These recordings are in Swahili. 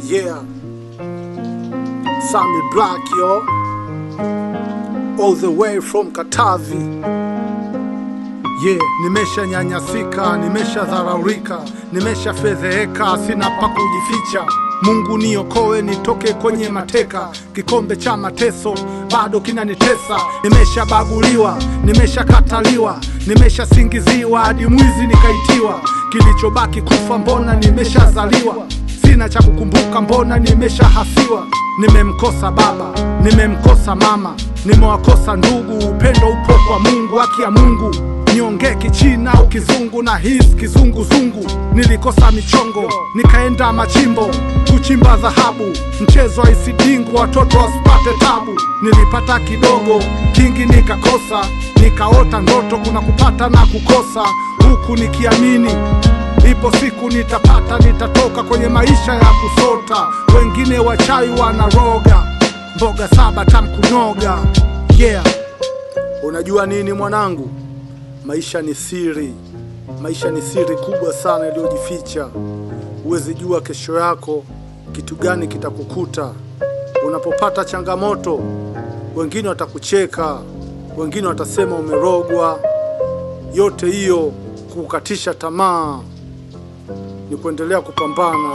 Yeah, Sammy Black, yo, all the way from Katavi. Yeah, nimesha nyanyasika, nimesha dharaurika, nimesha fedheheka, sina pa kujificha. Mungu niokoe nitoke kwenye mateka, kikombe cha mateso bado kinanitesa. Nimesha baguliwa, nimesha kataliwa, nimesha singiziwa, hadi mwizi nikaitiwa. Kilichobaki kufa, mbona nimesha zaliwa. Sina cha kukumbuka, mbona nimesha hasiwa. Nimemkosa baba, nimemkosa mama, nimewakosa ndugu. Upendo upo kwa Mungu, haki ya Mungu. Niongee kichina au kizungu na hisi kizunguzungu. Nilikosa michongo, nikaenda machimbo kuchimba dhahabu. Mchezo wa isidingu, watoto wasipate tabu. Nilipata kidogo, kingi nikakosa. Nikaota ndoto, kuna kupata na kukosa, huku nikiamini ipo siku nitapata, nitatoka kwenye maisha ya kusota. Wengine wachawi wanaroga, mboga saba tamkunoga. Yeah, unajua nini mwanangu? Maisha ni siri. Maisha ni siri kubwa sana iliyojificha. Huwezi jua kesho yako kitu gani kitakukuta. Unapopata changamoto, wengine watakucheka, wengine watasema umerogwa. Yote hiyo kukatisha tamaa ni kuendelea kupambana.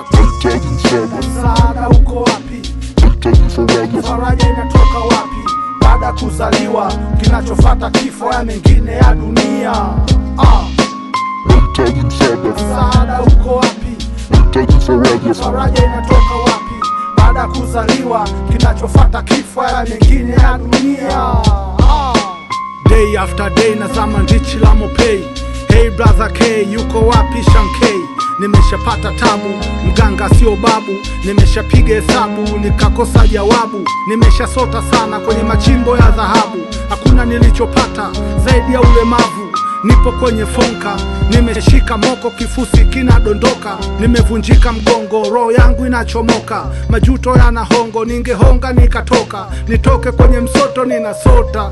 Msaada uko wapi? Faraja inatoka wapi? Baada kuzaliwa, kinachofuata kifo, ya mengine ya dunia. Msaada uko wapi? Faraja inatoka wapi? Baada kuzaliwa, kinachofuata kifo, ya mengine ya dunia. Day after day nazama ndichi la mopei. Hey brother K, yuko wapi Shankei? Nimeshapata tabu, mganga sio babu. Nimeshapiga hesabu, nikakosa jawabu. Nimeshasota sana kwenye machimbo ya dhahabu. Hakuna nilichopata zaidi ya ulemavu. Nipo kwenye fonka, nimeshika moko, kifusi kinadondoka. Nimevunjika mgongo, roho yangu inachomoka. Majuto yana hongo, ningehonga nikatoka. Nitoke kwenye msoto, ninasota.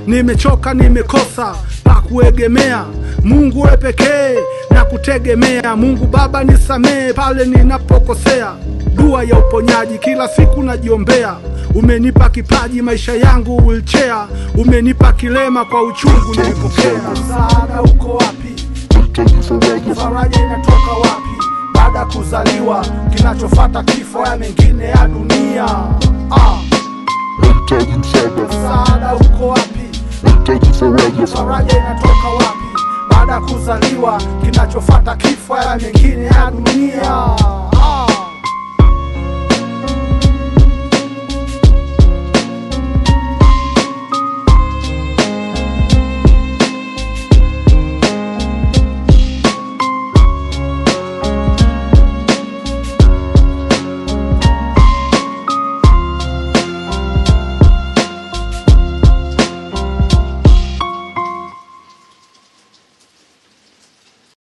Nimechoka, nimekosa pa kuegemea. Mungu wewe pekee na kutegemea. Mungu Baba nisamee pale ninapokosea. Dua ya uponyaji kila siku najiombea. Umenipa kipaji, maisha yangu wheelchair. Umenipa kilema, kwa uchungu nilipokea. Msaada uko wapi? Faraja inatoka wapi? Baada kuzaliwa, kinachofuata kifo, ya mengine ya dunia. Msaada uko wapi? Faraja inatoka wapi? Baada kuzaliwa, kinachofuata kifo, ya mengine ya dunia.